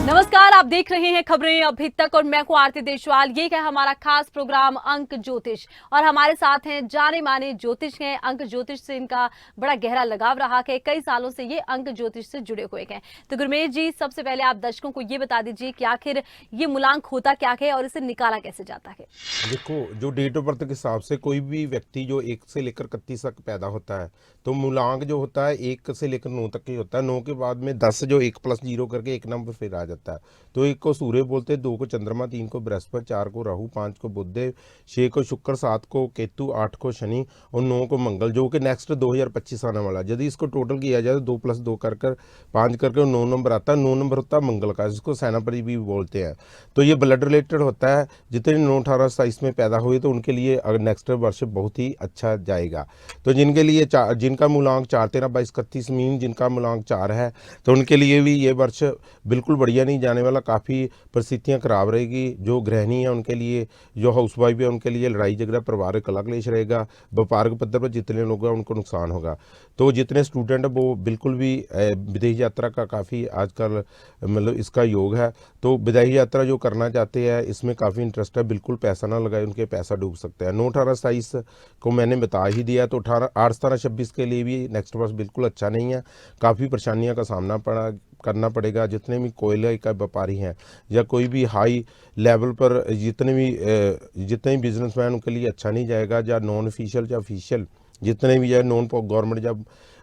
नमस्कार, आप देख रहे हैं खबरें अभी तक और मैं हूं आरती देशवाल। ये है हमारा खास प्रोग्राम अंक ज्योतिष और हमारे साथ हैं जाने माने ज्योतिष हैं। अंक ज्योतिष से इनका बड़ा गहरा लगाव रहा है, कई सालों से ये अंक ज्योतिष से जुड़े हुए हैं। तो गुरमेश जी, सबसे पहले आप दर्शकों को ये बता दीजिए कि आखिर ये मूलांक होता क्या है और इसे निकाला कैसे जाता है। देखो, जो डेट ऑफ बर्थ के हिसाब से कोई भी व्यक्ति जो 1 से लेकर 31 तक पैदा होता है, तो मूलांक जो होता है 1 से लेकर 9 तक ही होता है। 9 के बाद में 10 जो 1 + 0 करके एक नंबर फिर आ जाता है। तो 1 को सूर्य बोलते हैं, 2 को चंद्रमा, 3 को बृहस्पति, 4 को राहु, 5 को बुध, 6 को शुक्र, 7 को केतु, 8 को शनि और 9 को मंगल, जो कि नेक्स्ट 2025 आने वाला है। यदि इसको टोटल किया जाए तो 2 + 2 कर 5 करके 9 नंबर आता है। 9 नंबर होता है मंगल का, जिसको सेनापति भी बोलते हैं। तो ये ब्लड रिलेटेड होता है। जितने 9, 18, 27 में पैदा हुए तो उनके लिए नेक्स्ट वर्ष बहुत ही अच्छा जाएगा। तो जिनके लिए जिनका मूलांक 4, 13, 22, 31 मीन जिनका मूलांक 4 है, तो उनके लिए भी ये वर्ष बिल्कुल बढ़िया नहीं जाने वाला। काफ़ी परिस्थितियां खराब रहेगी। जो गृहिणी है उनके लिए, जो हाउसवाइफ है उनके लिए लड़ाई झगड़ा, पारिवारिक कलह क्लेश रहेगा। व्यापारिक पद्धति पर जितने लोग हैं उनको नुकसान होगा। तो जितने स्टूडेंट है वो बिल्कुल भी विदेश यात्रा का काफ़ी आजकल मतलब इसका योग है। तो विदेश यात्रा जो करना चाहते हैं इसमें काफ़ी इंटरेस्ट है। बिल्कुल पैसा ना लगाए, उनके पैसा डूब सकते हैं। 9, 18, 27 को मैंने बता ही दिया। तो 8, 17, 26 के लिए भी नेक्स्ट वर्ष बिल्कुल अच्छा नहीं है। काफ़ी परेशानियों का सामना करना पड़ेगा। जितने भी कोयले का व्यापारी हैं या कोई भी हाई लेवल पर जितने भी बिजनेसमैन, उनके लिए अच्छा नहीं जाएगा। या नॉन ऑफिशियल या ऑफिशियल जितने भी है, नॉन गवर्नमेंट या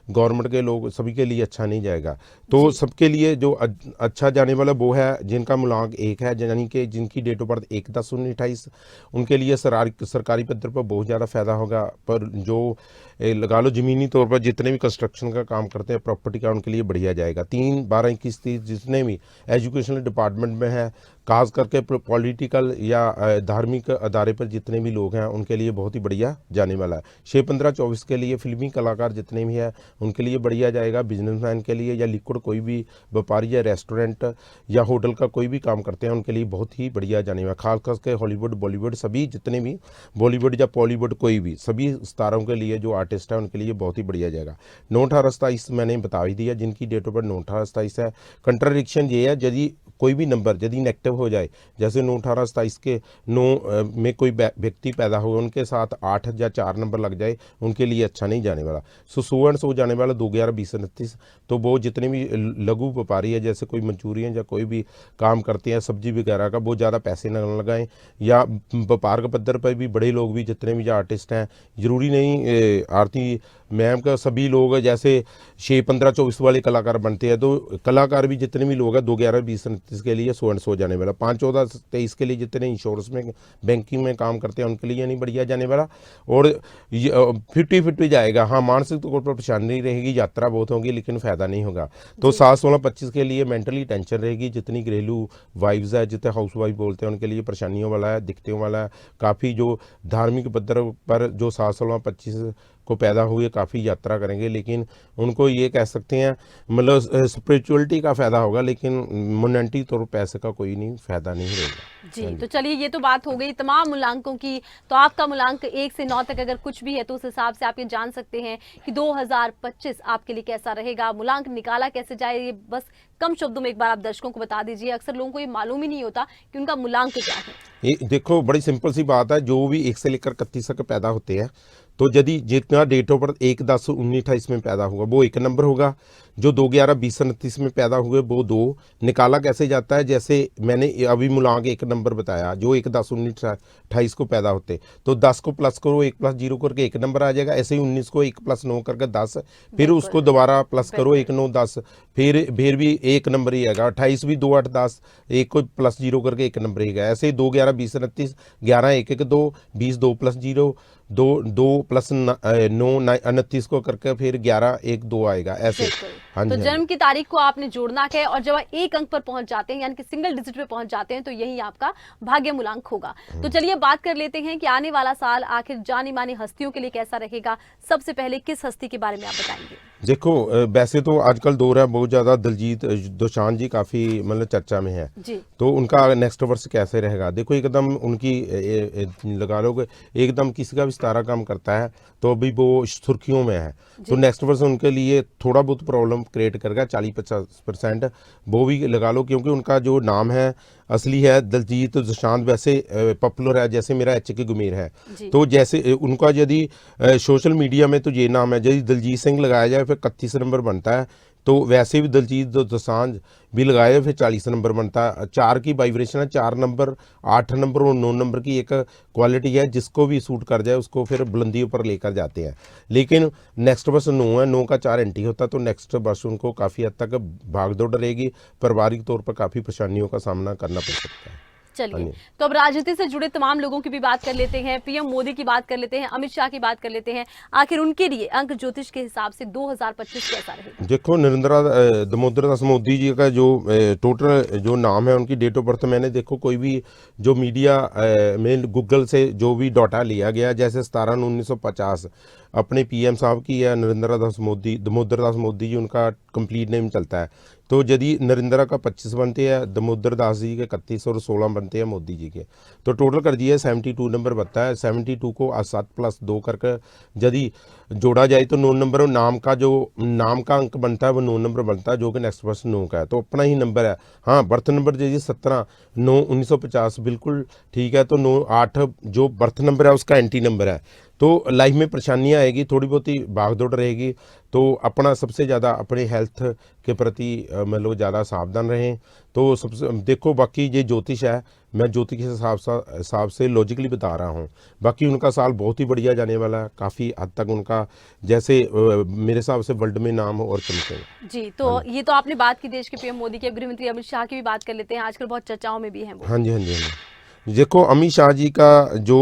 गवर्नमेंट के लोग, सभी के लिए अच्छा नहीं जाएगा। तो सबके लिए जो अच्छा जाने वाला वो है जिनका मूलांक 1 है, यानी कि जिनकी डेट ऑफ बर्थ 1, 10, 19, 28, उनके लिए सरकारी पद्धति पर बहुत ज़्यादा फायदा होगा। पर जो लगा लो ज़मीनी तौर पर जितने भी कंस्ट्रक्शन का काम करते हैं, प्रॉपर्टी का, उनके लिए बढ़िया जाएगा। 3, 12, 21, 30 जितने भी एजुकेशनल डिपार्टमेंट में है, खास करके पॉलिटिकल या धार्मिक अदारे पर जितने भी लोग हैं उनके लिए बहुत ही बढ़िया जाने वाला है। 6, 15, 24 के लिए फिल्मी कलाकार जितने भी हैं उनके लिए बढ़िया जाएगा। बिजनेसमैन के लिए या लिक्विड कोई भी व्यापारी या रेस्टोरेंट या होटल का कोई भी काम करते हैं उनके लिए बहुत ही बढ़िया जाने वाला। खास करके हॉलीवुड, बॉलीवुड, सभी जितने भी बॉलीवुड या पॉलीवुड कोई भी सभी सितारों के लिए, जो आर्टिस्ट है उनके लिए बहुत ही बढ़िया जाएगा। 9, 18, 27 मैंने बता ही दिया जिनकी डेट ऑफ बर्थ 9, 18, 27 है। कंट्राडिक्शन ये है, यदि कोई भी नंबर यदि नेगेटिव हो जाए, जैसे 9, 18, 27 के 9 में कोई व्यक्ति पैदा हुए, उनके साथ 8 या 4 नंबर लग जाए, उनके लिए अच्छा नहीं जाने वाला। 100 जाने वाला 2, 11, 20, 29। तो वो जितने भी लघु व्यापारी है, जैसे कोई मंचूरियन या कोई भी काम करते हैं सब्जी वगैरह का, वो ज़्यादा पैसे न लगाएं। या व्यापार के पद्धर पर भी बड़े लोग भी जितने भी आर्टिस्ट हैं, ज़रूरी नहीं आरती मैम का सभी लोग जैसे 6, 15, 24 वाले कलाकार बनते हैं। तो कलाकार भी जितने भी लोग हैं 2, 11, 20, 29 के लिए 100 जाने वाला। 5, 14, 23 के लिए जितने इंश्योरेंस में, बैंकिंग में काम करते हैं उनके लिए नहीं बढ़िया जाने वाला। और 50-50 जाएगा। हाँ, मानसिक तौर पर परेशानी रहेगी, यात्रा बहुत होगी, लेकिन फ़ायदा नहीं होगा। तो 7, 16, 25 के लिए मेंटली टेंशन रहेगी। जितनी घरेलू वाइफ्स है, जितने हाउस वाइफ बोलते हैं, उनके लिए परेशानियों वाला है, दिक्कतों वाला है। काफ़ी जो धार्मिक पद्धर पर जो 7, 16, 25 को पैदा हुए काफ़ी यात्रा करेंगे, लेकिन उनको ये कह सकते हैं मतलब स्पिरिचुअलिटी का फ़ायदा होगा, लेकिन मोनेटरी तौर पैसे का कोई नहीं फ़ायदा नहीं रहेगा। जी, तो चलिए ये तो बात हो गई तमाम मूलांकों की। तो आपका मूलांक 1 से 9 तक अगर कुछ भी है तो उस हिसाब से आप ये जान सकते हैं कि 2025 आपके लिए कैसा रहेगा। मूलांक निकाला कैसे जाए, ये बस कम शब्दों में एक बार आप दर्शकों को बता दीजिए। अक्सर लोगों को ये मालूम ही नहीं होता कि उनका मूलांक क्या है। ये देखो, बड़ी सिंपल सी बात है। जो भी 1 से लेकर 31 तक पैदा होते हैं, तो यदि जितना डेट ऑफ बर्थ 1, 10, 19, 28 में पैदा होगा वो 1 नंबर होगा। जो 2, 11, 20, 29 में पैदा हुए वो 2। निकाला कैसे जाता है, जैसे मैंने अभी मूलांक 1 नंबर बताया। जो 1, 10, 19, 28 को पैदा होते, तो 10 को प्लस करो, 1 + 0 करके 1 नंबर आ जाएगा। ऐसे ही 19 को 1 + 9 करके 10, फिर उसको दोबारा प्लस करो, 1, 9, 10, फिर भी 1 नंबर ही आएगा। 28 भी 2, 8, 10, 1 को प्लस 0 करके 1 नंबर ही आएगा। ऐसे ही 2, 11, 20, 29, 11, 1, 1, 2, 20, 2 + 0, 2 + 9, 29 को करके फिर 11, 1, 2 आएगा ऐसे। हाँ तो जी, हाँ जन्म जी। की तारीख को आपने जोड़ना है और जब आप एक अंक पर पहुंच जाते हैं यानी कि सिंगल डिजिट पे पहुंच जाते हैं तो यही आपका भाग्य मूलांक होगा। तो चलिए बात कर लेते हैं कि आने वाला साल आखिर जानी मानी हस्तियों के लिए कैसा रहेगा। सबसे पहले किस हस्ती के बारे में आप बताएंगे? देखो वैसे तो आजकल दौर है बहुत ज़्यादा, दिलजीत दोसांझ जी काफ़ी मतलब चर्चा में है। जी। तो उनका नेक्स्ट वर्ष कैसे रहेगा, देखो एकदम उनकी लगा लो कि एकदम किसी का भी सितारा काम करता है तो अभी वो सुर्खियों में है। तो जी। नेक्स्ट वर्ष उनके लिए थोड़ा बहुत प्रॉब्लम क्रिएट करेगा, 40-50% वो भी लगा लो, क्योंकि उनका जो नाम है असली है दिलजीत दोसांझ, वैसे पॉपुलर है जैसे मेरा एच.के. गुमेर है। जी। तो जैसे उनका यदि सोशल मीडिया में तो ये नाम है, यदि दिलजीत सिंह लगाया जाए फिर 31 नंबर बनता है, तो वैसे भी दिलजीत दोसांझ भी लगाया जाए फिर 40 नंबर बनता है। 4 की वाइब्रेशन है, 4 नंबर, 8 नंबर और 9 नंबर की एक क्वालिटी है, जिसको भी सूट कर जाए उसको फिर बुलंदियों पर लेकर जाते हैं। लेकिन नेक्स्ट वर्ष 9 है, 9 का 4 एंटी होता है, तो नेक्स्ट वर्ष उनको काफ़ी हद तक भाग दौड़ रहेगी, पारिवारिक तौर पर काफ़ी परेशानियों का सामना करना पड़ सकता है। चलिए, तो अब राजनीति से जुड़े तमाम लोगों की भी बात कर लेते हैं, पीएम मोदी की बात कर लेते हैं, अमित शाह की बात कर लेते हैं। आखिर उनके लिए अंक ज्योतिष के हिसाब से 2025 कैसा रहेगा? देखो दामोदर दास मोदी जी का जो टोटल जो नाम है, उनकी डेट ऑफ बर्थ मैंने देखो कोई भी जो मीडिया में गूगल से जो भी डाटा लिया गया, जैसे 17/9/1950 अपने पीएम साहब की है दामोदर दास मोदी जी उनका कंप्लीट नेम चलता है। तो यदि नरेंद्र का 25 बनते हैं, दामोदर दास जी के 31 और 16 बनते हैं मोदी जी के, तो टोटल कर दिया 72 नंबर बनता है। 72 को 7+2 करके यदि जोड़ा जाए तो 9 नंबर, और नाम का अंक बनता है वो 9 नंबर बनता है, जो कि नेक्स्ट वर्ष 9 का है, तो अपना ही नंबर है। हाँ, बर्थ नंबर यदि 17/9/1950 बिल्कुल ठीक है, तो 9-8 जो बर्थ नंबर है उसका एंटी नंबर है। तो लाइफ में परेशानियां आएगी, थोड़ी बहुत ही भागदौड़ रहेगी, तो अपना सबसे ज़्यादा अपने हेल्थ के प्रति मतलब ज़्यादा सावधान रहें। तो सबसे देखो, बाकी ये ज्योतिष है, मैं ज्योतिष के हिसाब से लॉजिकली बता रहा हूँ। बाकी उनका साल बहुत ही बढ़िया जाने वाला है, काफ़ी हद तक उनका जैसे मेरे हिसाब से वर्ल्ड में नाम और चमकेगा। जी, तो ये तो आपने बात की देश के पीएम मोदी के, गृहमंत्री अमित शाह की भी बात कर लेते हैं, आजकल बहुत चर्चाओं में भी हैं वो। हाँ जी, हाँ जी, हाँ जी। देखो अमित शाह जी का जो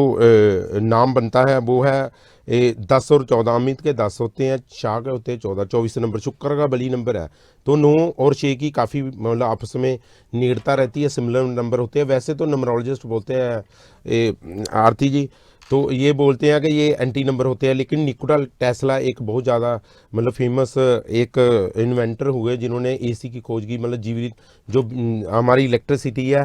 नाम बनता है वो है 10 और 14। अमित के 10 होते हैं, शाह के होते हैं 14, 24 नंबर शुक्र का बली नंबर है। तो 9 और 6 की काफ़ी मतलब आपस में निकटता रहती है, सिमिलर नंबर होते हैं। वैसे तो नंबरोलॉजिस्ट बोलते हैं आरती जी, तो ये बोलते हैं कि ये एंटी नंबर होते हैं, लेकिन निकोला टेस्ला एक बहुत ज़्यादा मतलब फेमस एक इन्वेंटर हुए जिन्होंने एसी की खोज की, मतलब जीवित जो हमारी इलेक्ट्रिसिटी है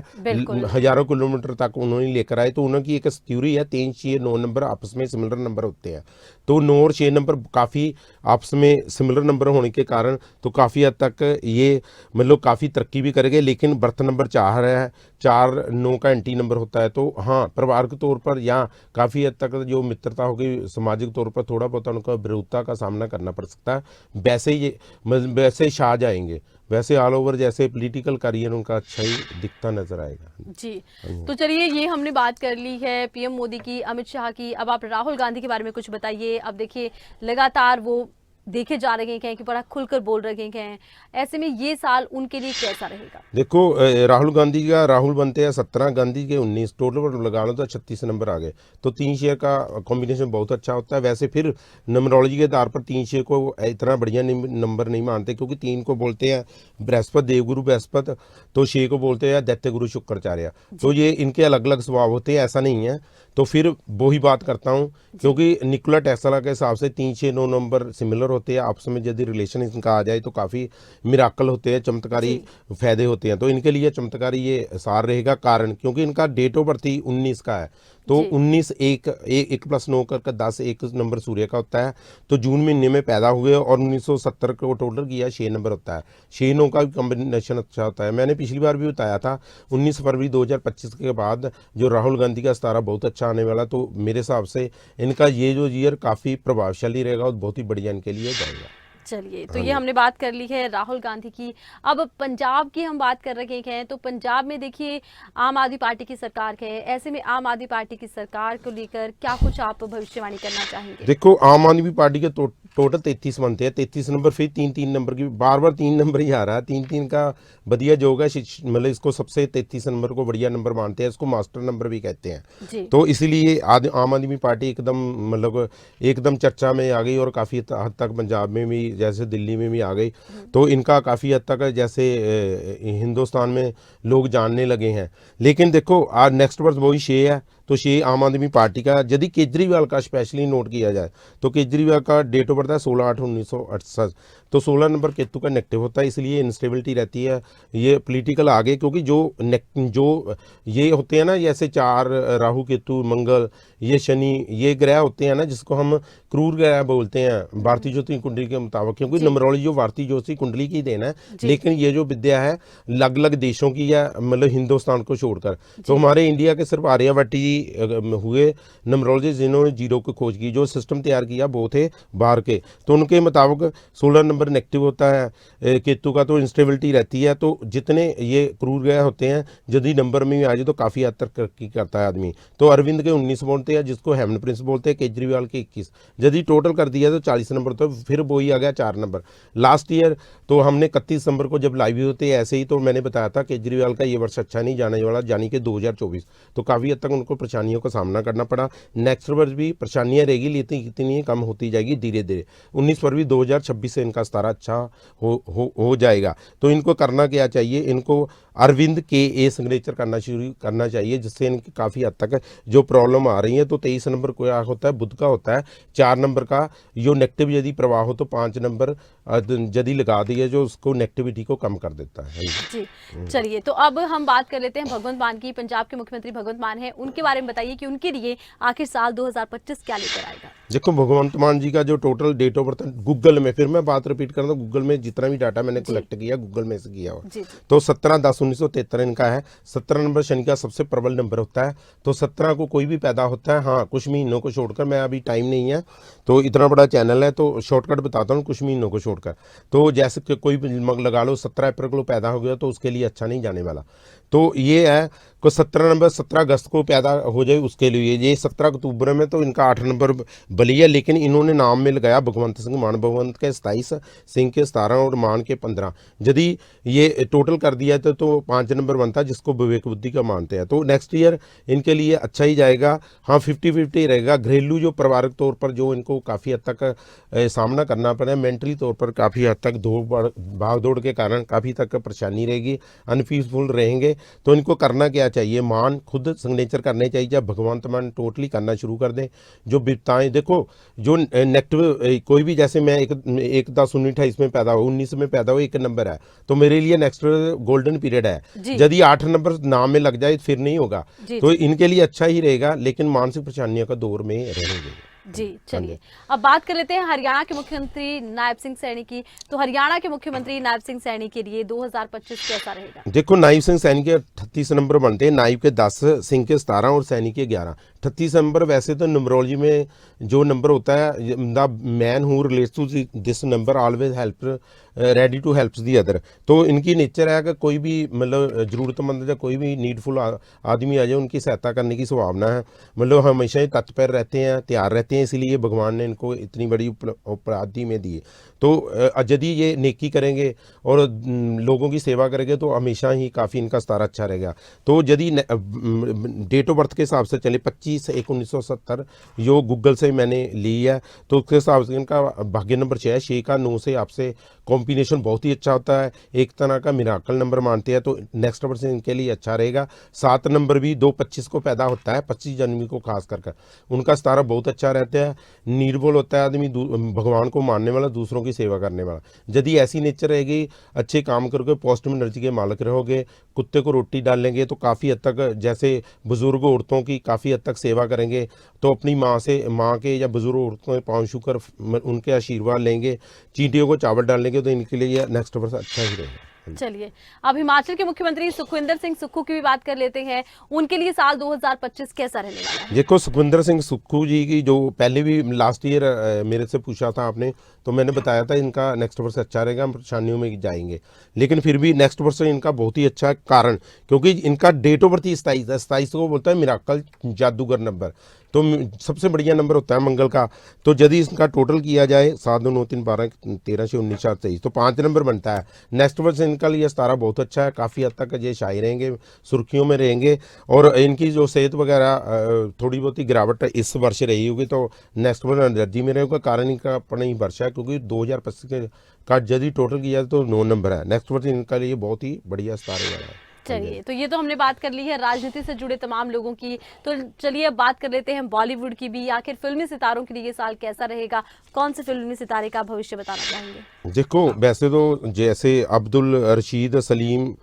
हज़ारों किलोमीटर तक उन्होंने लेकर आए। तो उनकी एक थ्योरी है 3, 6, 9 नंबर आपस में सिमिलर नंबर होते हैं। तो 9 और 6 नंबर काफ़ी आपस में सिमिलर नंबर होने के कारण तो काफ़ी हद तक ये मतलब काफ़ी तरक्की भी करेंगे। लेकिन बर्थ नंबर 4 है, 4-9 का एंटी नंबर होता है। तो हाँ, परिवार के तौर पर या काफ़ी हद तक जो मित्रता होगी, सामाजिक तौर पर थोड़ा बहुत उनका विरोधता का सामना करना पड़ सकता है। वैसे शाह जाएंगे, वैसे ऑल ओवर जैसे पॉलिटिकल करियर उनका अच्छा ही दिखता नजर आएगा। जी, तो चलिए, ये हमने बात कर ली है पीएम मोदी की, अमित शाह की। अब आप राहुल गांधी के बारे में कुछ बताइए। अब देखिए, लगातार वो देखे जा रहे हैं कि बड़ा खुलकर बोल रहे हैं, ऐसे में ये साल उनके लिए कैसा रहेगा? देखो राहुल गांधी का राहुल बनते हैं 17, गांधी के 19, टोटल पर लगा लो तो 36 नंबर आ गए। तो 3 शेयर का कॉम्बिनेशन बहुत अच्छा होता है। वैसे फिर नंबरोलॉजी के आधार पर 3 शेयर को इतना बढ़िया नंबर नहीं मानते, क्योंकि 3 को बोलते हैं बृहस्पति, देवगुरु बृहस्पति, तो 6 को बोलते हैं दैत्य गुरु शुक्राचार्य। तो ये इनके अलग अलग स्वभाव होते हैं, ऐसा नहीं है। तो फिर वही बात करता हूँ, क्योंकि निकोला टेस्ला के हिसाब से 3, 6, 9 नंबर सिमिलर होते हैं आपस में। यदि रिलेशन इनका आ जाए तो काफ़ी मिराकल होते हैं, चमत्कारी फायदे होते हैं। तो इनके लिए चमत्कारी ये सार रहेगा, कारण क्योंकि इनका डेट ऑफ बर्थ ही 19 का है। तो 19 1+9 करके 10 एक नंबर सूर्य का होता है। तो जून महीने में पैदा हुए और 1970 को टोटल किया 6 नंबर होता है। 6-9 का भी कॉम्बिनेशन अच्छा होता है। मैंने पिछली बार भी बताया था 19 फरवरी 2025 के बाद जो राहुल गांधी का सितारा बहुत अच्छा आने वाला। तो मेरे हिसाब से इनका ये जो ईयर काफ़ी प्रभावशाली रहेगा और बहुत ही बढ़िया इनके लिए जाएगा। चलिए, तो ये हमने बात कर ली है राहुल गांधी की। अब पंजाब की हम बात कर रहे हैं, तो पंजाब में देखिए आम आदमी पार्टी की सरकार है। ऐसे में आम आदमी पार्टी की सरकार को लेकर क्या कुछ आप भविष्यवाणी करना चाहेंगे? देखो आम आदमी पार्टी के टोटल 33 बनते हैं, 33 नंबर फिर 3-3 नंबर की बार 3 नंबर ही आ रहा है। 3-3 का बढ़िया जोग है, मतलब इसको सबसे 33 नंबर को बढ़िया नंबर मानते हैं, इसको मास्टर नंबर भी कहते हैं। तो इसीलिए आम आदमी पार्टी एकदम मतलब एकदम चर्चा में आ गई और काफ़ी हद तक पंजाब में भी जैसे दिल्ली में भी आ गई। तो इनका काफ़ी हद तक जैसे हिंदुस्तान में लोग जानने लगे हैं। लेकिन देखो आज नेक्स्ट वर्ष वही 6 है, तो 6 आम आदमी पार्टी का। यदि केजरीवाल का स्पेशली नोट किया जाए तो केजरीवाल का डेट ऑफ बर्थ है 16/8/1968, तो 16 नंबर केतु का नेगेटिव होता है, इसलिए इंस्टेबिलिटी रहती है। ये पॉलिटिकल आगे, क्योंकि जो ये होते हैं ना, जैसे 4 राहु केतु मंगल, ये शनि, ये ग्रह होते हैं ना जिसको हम क्रूर ग्रह बोलते हैं भारतीय ज्योतिष कुंडली के मुताबिक, क्योंकि न्यूमरोलॉजी जो भारतीय ज्योतिष कुंडली की देन है, लेकिन ये जो विद्या है अलग अलग देशों की है, मतलब हिंदुस्तान को छोड़कर। तो हमारे इंडिया के सिर्फ आर्यभट्ट जी हुए न्यूमरोलॉजिस्ट जिन्होंने जीरो की खोज की, जो सिस्टम तैयार किया वो थे बाहर के। तो उनके मुताबिक 16 नंबर नेगेटिव होता है केतु का, तो इंस्टेबिलिटी रहती है। तो जितने ये क्रूर ग्रह होते हैं यदि नंबर में भी आ जाए तो काफ़ी हद तक तरक्की करता है आदमी। तो अरविंद के 19 बोलते हैं, जिसको हेमन प्रिंस बोलते हैं, केजरीवाल के 21। यदि टोटल कर दिया तो 40 नंबर, तो फिर वही आ गया 4 नंबर। लास्ट ईयर तो हमने 31 दिसंबर को जब लाइव होते ऐसे ही, तो मैंने बताया था केजरीवाल का ये वर्ष अच्छा नहीं जाने वाला, यानी कि 2024। तो काफ़ी हद तक उनको परेशानियों का सामना करना पड़ा। नेक्स्ट वर्ष भी परेशानियाँ रहेगी, लेकिन इतनी कम होती जाएगी धीरे धीरे। 19 फरवरी 2026 से इनका सितारा अच्छा हो जाएगा। तो इनको करना क्या चाहिए, इनको अरविंद के ए सिग्नेचर करना शुरू करना चाहिए, जिससे इनकी काफ़ी हद तक जो प्रॉब्लम आ रही है। तो 23 नंबर को क्या होता है, बुध का होता है। 4 नंबर का जो नेगेटिव यदि प्रवाह हो तो 5 नंबर यदि लगा दिए जो उसको नेगेटिविटी को कम कर देता है। जी चलिए, तो अब हम बात कर लेते हैं भगवंत मान की। पंजाब के मुख्यमंत्री भगवंत मान है, उनके बारे में बताइए कि उनके लिए आखिर साल 2025 क्या लेकर आएगा। देखो भगवंत मान जी का जो total date of birth Google में, फिर मैं बात रिपीट कर रहा हूँ, गूगल में जितना भी डाटा मैंने कलेक्ट किया गूगल में से किया हुआ, तो 17/10/1973 इनका है। 17 नंबर शनि का सबसे प्रबल नंबर होता है। तो 17 को कोई भी पैदा होता है, हाँ कुछ महीनों को छोड़कर, मैं अभी टाइम नहीं है तो इतना बड़ा चैनल है तो शॉर्टकट बताता हूँ, कुछ महीनों को छोड़कर। तो जैसे कि कोई भी लगा लो 17 अप्रैल को पैदा हो गया तो उसके लिए अच्छा नहीं जाने वाला। तो ये है को 17 नंबर 17 अगस्त को पैदा हो जाए उसके लिए, ये 17 अक्टूबर में तो इनका 8 नंबर बली है, लेकिन इन्होंने नाम में लगाया भगवंत सिंह मान। भगवंत के 27, सिंह के 17 और मान के 15। यदि ये टोटल कर दिया तो 5 नंबर बनता है, जिसको विवेक बुद्धि का मानते हैं। तो नेक्स्ट ईयर इनके लिए अच्छा ही जाएगा, हाँ 50-50 रहेगा। घरेलू जो पारिवारिक तौर पर जो इनको काफ़ी हद तक सामना करना पड़ा, मेंटली तौर पर काफ़ी हद तक भाग दौड़ के कारण काफ़ी तक परेशानी रहेगी, अनपीसफुल रहेंगे। तो इनको करना क्या चाहिए, मान खुद सिग्नेचर करने चाहिए, जब भगवंत मान टोटली करना शुरू कर दें। जो विपताएं देखो, जो नेगेटिव कोई भी, जैसे मैं 1/10/1928 में पैदा हुआ, 19 में पैदा हुआ, 1 नंबर है, तो मेरे लिए नेक्स्ट गोल्डन पीरियड है। यदि 8 नंबर नाम में लग जाए फिर नहीं होगा, तो इनके लिए अच्छा ही रहेगा, लेकिन मानसिक परेशानियों का दौर में रहेंगे। जी चलिए, अब बात कर लेते हैं हरियाणा के मुख्यमंत्री नायब सिंह सैनी की। तो हरियाणा के मुख्यमंत्री नायब सिंह सैनी के लिए 2025 कैसा रहेगा। देखो नायब सिंह सैनी के 38 नंबर बनते हैं, नायब के 10, सिंह के 17 और सैनी के 11। 38 नंबर वैसे तो न्यूमरोलॉजी में जो नंबर होता है, the man who relates to this number always help ready to help the other. तो इनकी नेचर है कि कोई भी मतलब ज़रूरतमंद या कोई भी नीडफुल आदमी आ जाए उनकी सहायता करने की संभावना है, मतलब हमेशा ही तत्पर रहते हैं, तैयार रहते हैं, इसीलिए भगवान ने इनको इतनी बड़ी उपलब्धि में दी। तो यदि ये नेकी करेंगे और लोगों की सेवा करेंगे तो हमेशा ही काफ़ी इनका स्तर अच्छा रहेगा। तो यदि डेट ऑफ बर्थ के हिसाब से चले 25/1/1970 जो गूगल से मैंने ली है, तो उसके हिसाब से इनका भाग्य नंबर 6 है। 6 का 9 से आपसे कॉम्बिनेशन बहुत ही अच्छा होता है, एक तरह का मिराकल नंबर मानते हैं, तो नेक्स्ट वर्ष इनके लिए अच्छा रहेगा। 7 नंबर भी 2/25 को पैदा होता है, 25 जनवरी को खास करके उनका सितारा बहुत अच्छा रहता है। निर्बल होता है आदमी, भगवान को मानने वाला, दूसरों की सेवा करने वाला। यदि ऐसी नेचर रहेगी, अच्छे काम करोगे, पॉजिटिव एनर्जी के मालिक रहोगे, कुत्ते को रोटी डालेंगे तो काफ़ी हद तक, जैसे बुजुर्ग औरतों की काफ़ी हद तक सेवा करेंगे, तो अपनी माँ के या बुजुर्ग औरतों के पाँव छूकर उनके आशीर्वाद लेंगे, चींटियों को चावल डालेंगे, तो इनके लिए नेक्स्ट वर्ष अच्छा ही रहेगा। चलिए, अब हिमाचल के मुख्यमंत्री सुखविंदर सिंह सुक्खू की भी बात कर लेते हैं। उनके लिए साल 2025 कैसा रहने वाला है। देखो सुखविंदर सिंह सुक्खू जी की जो पहले भी लास्ट ईयर मेरे से पूछा था आपने, तो मैंने बताया था इनका नेक्स्ट वर्ष अच्छा रहेगा, हम परेशानियों में जाएंगे, लेकिन फिर भी नेक्स्ट वर्ष इनका बहुत ही अच्छा कारण, क्योंकि इनका डेट ऑफ बर्थ 27 है। 27 को बोलता है मिराकल जादूगर नंबर, तो सबसे बढ़िया नंबर होता है मंगल का। तो यदि इसका टोटल किया जाए 7, 2, 9, 3, 12, 13, 19, 4, 23, तो 5 नंबर बनता है। नेक्स्ट वर्ष इनका लिए 17 बहुत अच्छा है, काफ़ी हद तक ये शाही रहेंगे, सुर्खियों में रहेंगे, और इनकी जो सेहत वगैरह थोड़ी बहुत ही गिरावट इस वर्ष रही होगी, तो नेक्स्ट वर्ष एनर्जी में रहेगा। कारण इनका अपना ही वर्ष है, क्योंकि 2025 का यदि टोटल किया जाए तो 9 नंबर है। नेक्स्ट वर्ष इनका लिए बहुत ही बढ़िया सितारे वाला है। चलिए, तो ये तो हमने बात कर ली है राजनीति से जुड़े तमाम लोगों की। तो चलिए अब बात कर लेते हैं बॉलीवुड की भी। आखिर फिल्मी सितारों के लिए ये साल कैसा रहेगा? कौन से फिल्मी सितारे का भविष्य बताना चाहेंगे? देखो, वैसे तो जैसे अब्दुल रशीद, सलीम,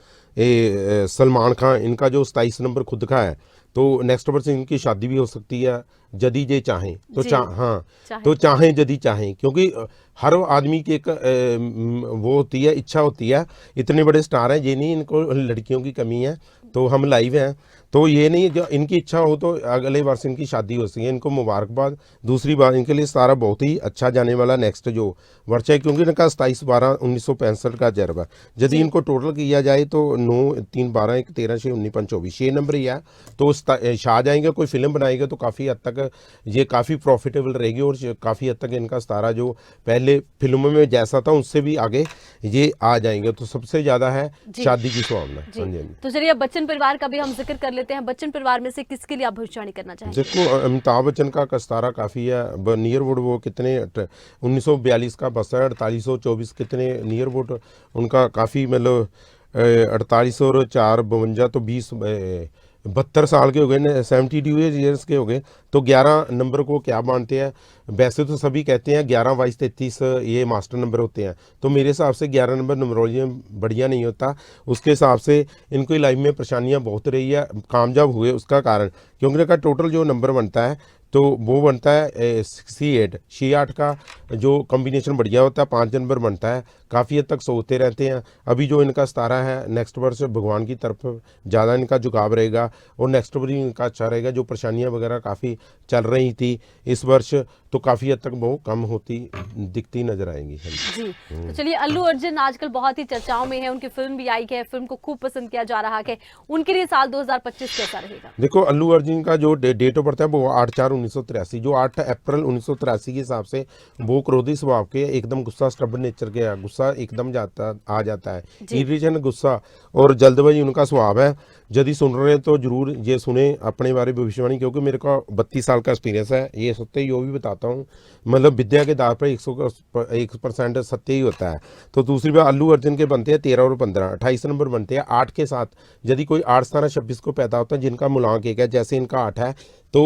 सलमान खान, इनका जो 27 नंबर खुद का है, तो नेक्स्ट वर्ष इनकी शादी भी हो सकती है यदि ये चाहें तो। जी, हाँ, चाहे तो चाहें यदि चाहें, क्योंकि हर आदमी की एक वो होती है, इच्छा होती है। इतने बड़े स्टार हैं, ये नहीं इनको लड़कियों की कमी है, तो हम लाइव हैं, तो ये नहीं, जो इनकी इच्छा हो तो अगले वर्ष इनकी शादी हो सकती है। इनको मुबारकबाद। दूसरी बात, इनके लिए सारा बहुत ही अच्छा जाने वाला नेक्स्ट जो वर्ष है, क्योंकि इनका 27/12/1965 का जन्म है। यदि इनको टोटल किया जाए तो 9, 3, 12, 1, 13, 6, 19, 5, 24, 6 नंबर ही है। तो शाह जाएंगे, कोई फिल्म बनाएगा तो काफ़ी हद तक ये काफ़ी प्रॉफिटेबल रहेगी, और काफ़ी हद तक इनका सितारा जो पहले फिल्मों में जैसा था उससे भी आगे ये आ जाएंगे। तो सबसे ज़्यादा है शादी की संभावना। हाँ जी, हाँ जी। तो चलिए अब बच्चन परिवार का भी हम जिक्र कर लेते हैं। बच्चन परिवार में से किसके लिए आप भविष्यवाणी करना चाहेंगे? देखो, अमिताभ बच्चन का कस्तारा काफ़ी है। नियरवुड वो कितने 1942 का बसा है, 4824 कितने नियरवुड उनका काफ़ी, मतलब 48 और 4 52, तो 20 72 साल के हो गए ना, 72 ईयर्स के हो गए। तो 11 नंबर को क्या मानते हैं? वैसे तो सभी कहते हैं 11, 22, 33 ये मास्टर नंबर होते हैं। तो मेरे हिसाब से 11 नंबर नंबरोलॉजी में बढ़िया नहीं होता। उसके हिसाब से इनको लाइफ में परेशानियां बहुत रही है, कामयाब हुए उसका कारण, क्योंकि इनका टोटल जो नंबर बनता है तो वो बनता है 68 का जो कॉम्बिनेशन बढ़िया होता है, 5 नंबर बनता है। काफ़ी हद तक सोचते रहते हैं। अभी जो इनका सितारा है नेक्स्ट वर्ष भगवान की तरफ ज़्यादा इनका झुकाव रहेगा, और नेक्स्ट वर्ष इनका अच्छा रहेगा। जो परेशानियां वगैरह काफ़ी चल रही थी इस वर्ष, तो काफ़ी हद तक वो कम होती दिखती नजर आएंगी। जी, तो चलिए अल्लू अर्जुन आजकल बहुत ही चर्चाओं में है। उनकी फिल्म भी आई है, फिल्म को खूब पसंद किया जा रहा है। उनके लिए साल 2025 कैसा रहेगा? देखो, अल्लू अर्जुन का जो डेट ऑफ बर्थ है वो 8/4/1983, जो 8 अप्रैल 1983 के हिसाब से वो क्रोधी स्वभाव के, एकदम गुस्सा स्टबर्न नेचर के है। गुस्सा एकदम आ जाता है, इरिटेशन, गुस्सा और जल्दबाजी उनका स्वभाव है। यदि सुन रहे हैं तो जरूर ये सुने अपने बारे में भविष्यवाणी, क्योंकि मेरे को 32 साल का एक्सपीरियंस है। ये सत्य यो भी बताता हूँ, मतलब विद्या के दाव पर 100% सत्य ही होता है। तो दूसरी बात, अल्लू अर्जुन के बनते हैं 13 और 15, 28 नंबर बनते हैं 8 के साथ। यदि कोई 8, 17, 26 को पैदा होता है जिनका मूलांक 1 है, जैसे इनका 8 है, तो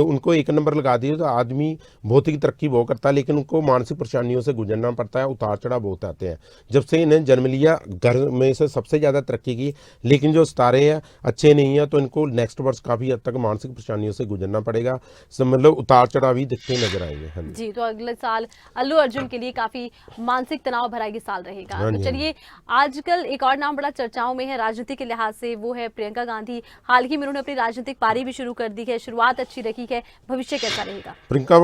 उनको 1 नंबर लगा दिए तो आदमी भौतिक तरक्की बहुत करता है, लेकिन उनको मानसिक परेशानियों से गुजरना पड़ता है, उतार चढ़ाव बहुत आते हैं। जब से इन्हें जन्म लिया, घर में से सबसे ज़्यादा तरक्की की, लेकिन जो सितारे हैं अच्छे नहीं हैं, तो इनको नेक्स्ट वर्ष काफ़ी हद तक मानसिक परेशानियों से गुजरना पड़ेगा। मतलब उतार चढ़ाव ही दिखते नजर आएंगे। हाँ जी, तो अगले साल अल्लू अर्जुन के लिए काफी मानसिक तनाव भरा ये साल रहेगा। हाँ तो जी, चलिए आजकल एक और नाम बड़ा चर्चाओं में है राजनीति के लिहाज से, वो है प्रियंका गांधी। हाल ही में उन्होंने अपनी राजनीतिक पारी भी शुरू कर दी है, शुरुआत अच्छी रही है। भविष्य कैसा रहेगा? प्रियंका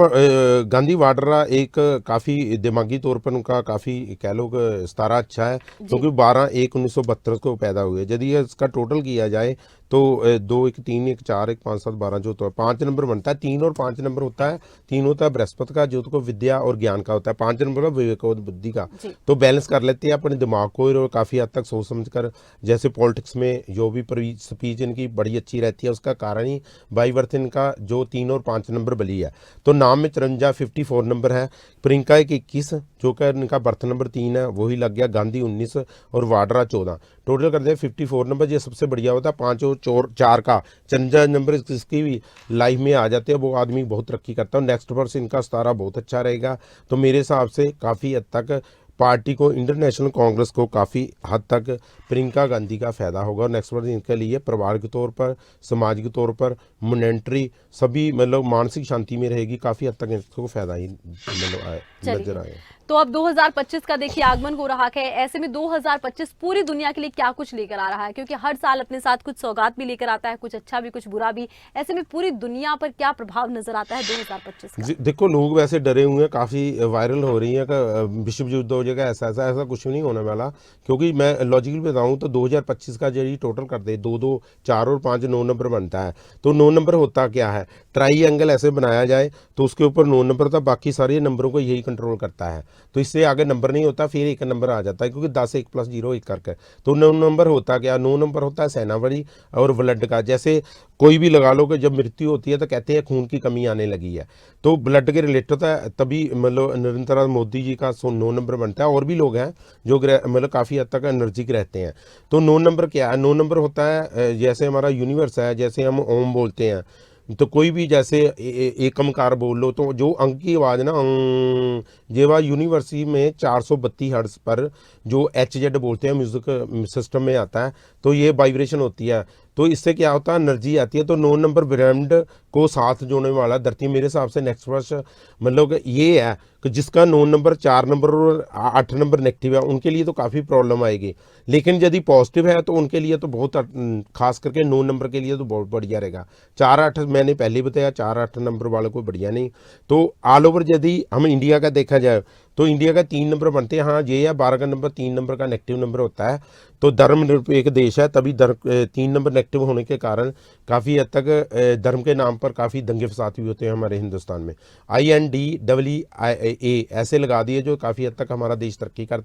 गांधी वाड्रा एक काफ़ी दिमागी तौर पर उनका काफ़ी कह लो सितारा अच्छा है, क्योंकि 12/1/1972 को पैदा हुए। यदि इसका टोटल किया जाए तो 2, 1, 3, 1, 4, 1, 5, 7, 12 जो तो 5 नंबर बनता है। 3 और 5 नंबर होता है। 3 होता है बृहस्पति का, जो तो विद्या और ज्ञान का होता है। 5 नंबर का विवेक और बुद्धि का। तो बैलेंस कर लेते हैं अपने दिमाग को, और काफ़ी हद तक सोच समझ कर, जैसे पॉलिटिक्स में जो भी स्पीच इनकी बड़ी अच्छी रहती है, उसका कारण ही बाई बर्थ इनका जो 3 और 5 नंबर बली है। तो नाम में 53 54 नंबर है। प्रियंका 21, जो कि इनका बर्थ नंबर 3 है, वही लग गया। गांधी 19 और वाड्रा 14, टोटल करते हैं 54 नंबर। ये सबसे बढ़िया होता है। 5 और 4 का 53 नंबर जिसकी भी लाइफ में आ जाते हैं, वो आदमी बहुत तरक्की करता है। नेक्स्ट वर्ष इनका सितारा बहुत अच्छा रहेगा। तो मेरे हिसाब से काफ़ी हद तक पार्टी को, इंडियन नेशनल कांग्रेस को काफ़ी हद तक प्रियंका गांधी का फायदा होगा। और नेक्स्ट वर्ष इनके लिए परिवार के तौर पर, समाज के तौर पर, मॉनेटरी सभी, मतलब मानसिक शांति में रहेगी। काफ़ी हद तक इसको फायदा ही मतलब नजर आए। तो अब 2025 का देखिए आगमन हो रहा है। ऐसे में 2025 पूरी दुनिया के लिए क्या कुछ लेकर आ रहा है? क्योंकि हर साल अपने साथ कुछ सौगात भी लेकर आता है, कुछ अच्छा भी कुछ बुरा भी। ऐसे में पूरी दुनिया पर क्या प्रभाव नजर आता है 2025 का? देखो, लोग वैसे डरे हुए हैं, काफ़ी वायरल हो रही है कि विश्व युद्ध हो जाएगा, ऐसा कुछ नहीं होने वाला। क्योंकि मैं लॉजिकली बताऊं तो 2025 का यदि टोटल कर दे, 2, 2, 4 और 5 9 नंबर बनता है। तो 9 नंबर होता क्या है? ट्राई एंगल ऐसे बनाया जाए तो उसके ऊपर 9 नंबर था, बाकी सारे नंबरों को यही कंट्रोल करता है। तो इससे आगे नंबर नहीं होता, फिर एक नंबर आ जाता है, क्योंकि 10 1 + 0 1 करके। तो 9 नंबर होता क्या, 9 नंबर होता है सेनावरी और ब्लड का। जैसे कोई भी लगा लो कि जब मृत्यु होती है तो कहते हैं खून की कमी आने लगी है, तो ब्लड के रिलेटेड है, तभी मतलब निरंतर मोदी जी का 9 नंबर बनता है। और भी लोग हैं जो मतलब काफ़ी हद तक एनर्जिक रहते हैं। तो 9 नंबर क्या है, 9 नंबर होता है जैसे हमारा यूनिवर्स है, जैसे हम ओम बोलते हैं, तो कोई भी जैसे एकमकार बोल लो, तो जो अंक की आवाज़ ना जेवा यूनिवर्सिटी में 432 हर्ट्ज पर जो HZ बोलते हैं म्यूजिक सिस्टम में आता है, तो ये वाइब्रेशन होती है। तो इससे क्या होता है, एनर्जी आती है। तो 9 नंबर ब्रह्मांड को साथ जोड़ने वाला धरती, मेरे हिसाब से नेक्स्ट वर्ष मतलब ये है कि जिसका 9 नंबर 4 नंबर और 8 नंबर नेगेटिव है, उनके लिए तो काफ़ी प्रॉब्लम आएगी। लेकिन यदि पॉजिटिव है तो उनके लिए तो बहुत, खास करके 9 नंबर के लिए तो बहुत बढ़िया रहेगा। 4 8 मैंने पहले बताया, 4 8 नंबर वालों को बढ़िया नहीं। तो ऑल ओवर यदि हम इंडिया का देखा जाए तो इंडिया का 3 नंबर बनते हैं। हाँ, ये है 12 का नंबर 3 नंबर का नेगेटिव नंबर होता है। तो धर्मनिरपेक्ष देश है, तभी 3 नंबर नेगेटिव होने के कारण काफ़ी हद तक धर्म के नाम पर काफ़ी दंगे फसाद भी होते हैं हमारे हिंदुस्तान में। INDEE ऐसे लगा दिए जो काफ़ी हद तक हमारा देश तरक्की कर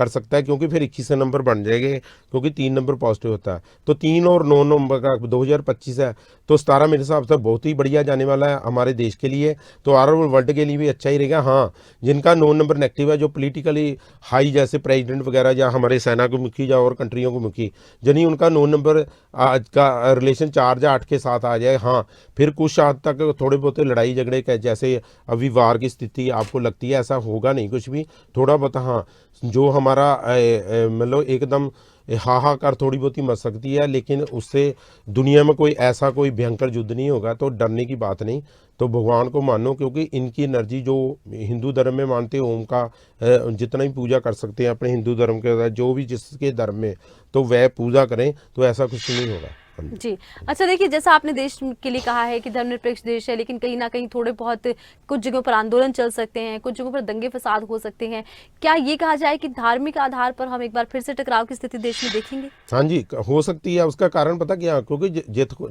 सकता है, क्योंकि फिर 21 नंबर बन जाएंगे, क्योंकि 3 नंबर पॉजिटिव होता है। तो 3 और 9 नंबर का 2025 है, तो 17 मेरे हिसाब से बहुत ही बढ़िया जाने वाला है हमारे देश के लिए, तो ऑल ओवर वर्ल्ड के लिए भी अच्छा ही रहेगा। हाँ, जिनका 9 नंबर नेगेटिव है, जो पॉलिटिकली हाई जैसे प्रेसिडेंट वगैरह या हमारे सेना को मुखी या और कंट्रियों को मुखी, यानी उनका 9 नंबर आज का रिलेशन 4 या 8 के साथ आ जाए, हाँ, फिर कुछ हद तक थोड़े बहुत लड़ाई झगड़े के जैसे अभी वार की स्थिति आपको लगती है, ऐसा होगा नहीं कुछ भी, थोड़ा बहुत हाँ जो हमारा मतलब एकदम हाहाकार थोड़ी बहुत ही मच सकती है, लेकिन उससे दुनिया में कोई ऐसा कोई भयंकर युद्ध नहीं होगा, तो डरने की बात नहीं। तो भगवान को मानो, क्योंकि इनकी एनर्जी जो हिंदू धर्म में मानते हैं, ओम का जितना ही पूजा कर सकते हैं अपने हिंदू धर्म के, जो भी जिसके धर्म में, तो वह पूजा करें, तो ऐसा कुछ नहीं होगा। जी, अच्छा देखिए, जैसा आपने देश के लिए कहा है कि धर्मनिरपेक्ष देश है, लेकिन कहीं ना कहीं थोड़े बहुत कुछ जगहों पर आंदोलन चल सकते हैं, कुछ जगहों पर दंगे फसाद हो सकते हैं। क्या ये कहा जाए कि धार्मिक आधार पर हम एक बार फिर से टकराव की स्थिति देश में देखेंगे? हाँ जी, हो सकती है। उसका कारण पता क्या, क्योंकि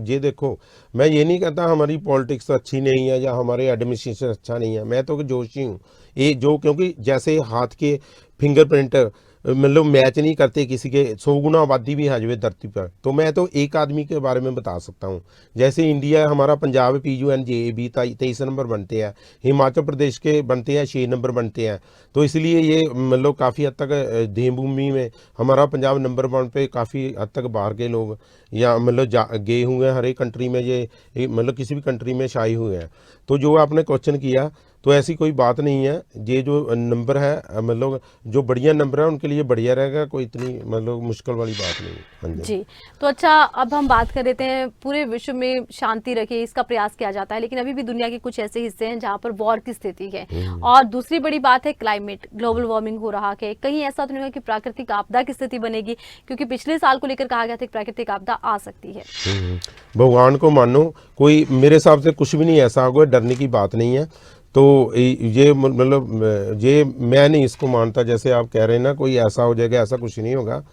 ये देखो, मैं ये नहीं कहता हमारी पॉलिटिक्स अच्छी नहीं है या हमारे एडमिनिस्ट्रेशन अच्छा नहीं है, मैं तो जोशी हूँ ये जो, क्योंकि जैसे हाथ के फिंगरप्रिंट मतलब मैच नहीं करते किसी के, 100 गुना आबादी भी है जो धरती पर, तो मैं तो एक आदमी के बारे में बता सकता हूँ। जैसे इंडिया हमारा पंजाब PUNJAB 23 नंबर बनते हैं, हिमाचल प्रदेश के बनते हैं 6 नंबर बनते हैं, तो इसलिए ये मतलब काफ़ी हद तक देवभूमि में हमारा पंजाब नंबर 1 पे काफ़ी हद तक बाहर के लोग या मतलब गए हुए हैं, हर एक कंट्री में ये मतलब किसी भी कंट्री में शाये हुए हैं। तो जो आपने क्वेश्चन किया, तो ऐसी कोई बात नहीं है, ये जो नंबर है मतलब जो बढ़िया नंबर है उनके लिए बढ़िया रहेगा, कोई इतनी मतलब मुश्किल वाली बात नहीं। हाँ जी, तो अच्छा, अब हम बात कर लेते हैं, पूरे विश्व में शांति रखे इसका प्रयास किया जाता है, लेकिन अभी भी दुनिया के कुछ ऐसे हिस्से हैं जहां पर वॉर की स्थिति है। और दूसरी बड़ी बात है क्लाइमेट, ग्लोबल वार्मिंग हो रहा है। कहीं ऐसा तो नहीं होगा कि प्राकृतिक आपदा की स्थिति बनेगी, क्योंकि पिछले साल को लेकर कहा गया था कि प्राकृतिक आपदा आ सकती है। भगवान को मानो, कोई मेरे हिसाब से कुछ भी नहीं ऐसा होगा, डरने की बात नहीं है। तो ये मतलब ये मैं नहीं इसको मानता, जैसे आप कह रहे हैं ना कोई ऐसा हो जाएगा, ऐसा कुछ नहीं होगा।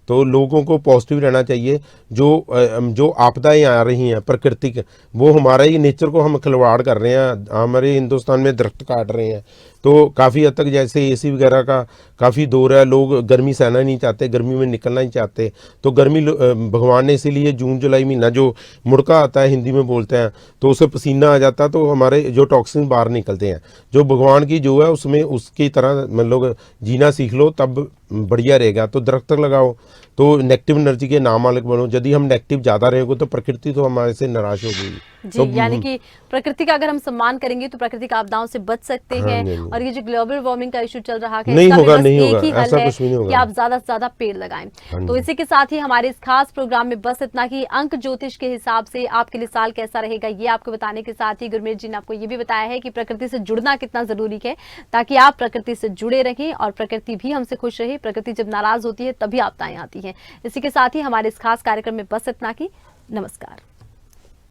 तो लोगों को पॉजिटिव रहना चाहिए। जो आपदाएं आ रही हैं प्राकृतिक, वो हमारा ही नेचर को हम खिलवाड़ कर रहे हैं, हमारे हिंदुस्तान में दरख्त काट रहे हैं, तो काफ़ी हद तक जैसे AC वगैरह का काफ़ी दौर है, लोग गर्मी सहना नहीं चाहते, गर्मी में निकलना नहीं चाहते। तो गर्मी भगवान ने इसीलिए जून जुलाई महीना जो मुड़का आता है, हिंदी में बोलते हैं, तो उसे पसीना आ जाता है, तो हमारे जो टॉक्सिन बाहर निकलते हैं। जो भगवान की जो है उसमें उसकी तरह मतलब जीना सीख लो, तब बढ़िया रहेगा। तो दरख्त लगाओ, तो नेगेटिव एनर्जी के नाम अलग बनो। यदि हम नेगेटिव ज़्यादा रहेंगे तो प्रकृति तो हमारे से नाराज हो गई। जी, तो यानी कि प्रकृति का अगर हम सम्मान करेंगे तो प्राकृतिक आपदाओं से बच सकते हैं। हाँ, और ये जो ग्लोबल वार्मिंग का इशू चल रहा है, नहीं इसका भी होगा, बस नहीं एक होगा, ही हल ऐसा है कुछ भी नहीं कि होगा। आप ज्यादा से ज्यादा पेड़ लगाएं। तो इसी के साथ ही हमारे इस खास प्रोग्राम में बस इतना ही। अंक ज्योतिष के हिसाब से आपके लिए साल कैसा रहेगा ये आपको बताने के साथ ही गुरमीत जी ने आपको ये भी बताया है कि प्रकृति से जुड़ना कितना जरूरी है, ताकि आप प्रकृति से जुड़े रहें और प्रकृति भी हमसे खुश रहे। प्रकृति जब नाराज होती है तभी आपदाएं आती हैं। इसी के साथ ही हमारे इस खास कार्यक्रम में बस इतना ही। नमस्कार।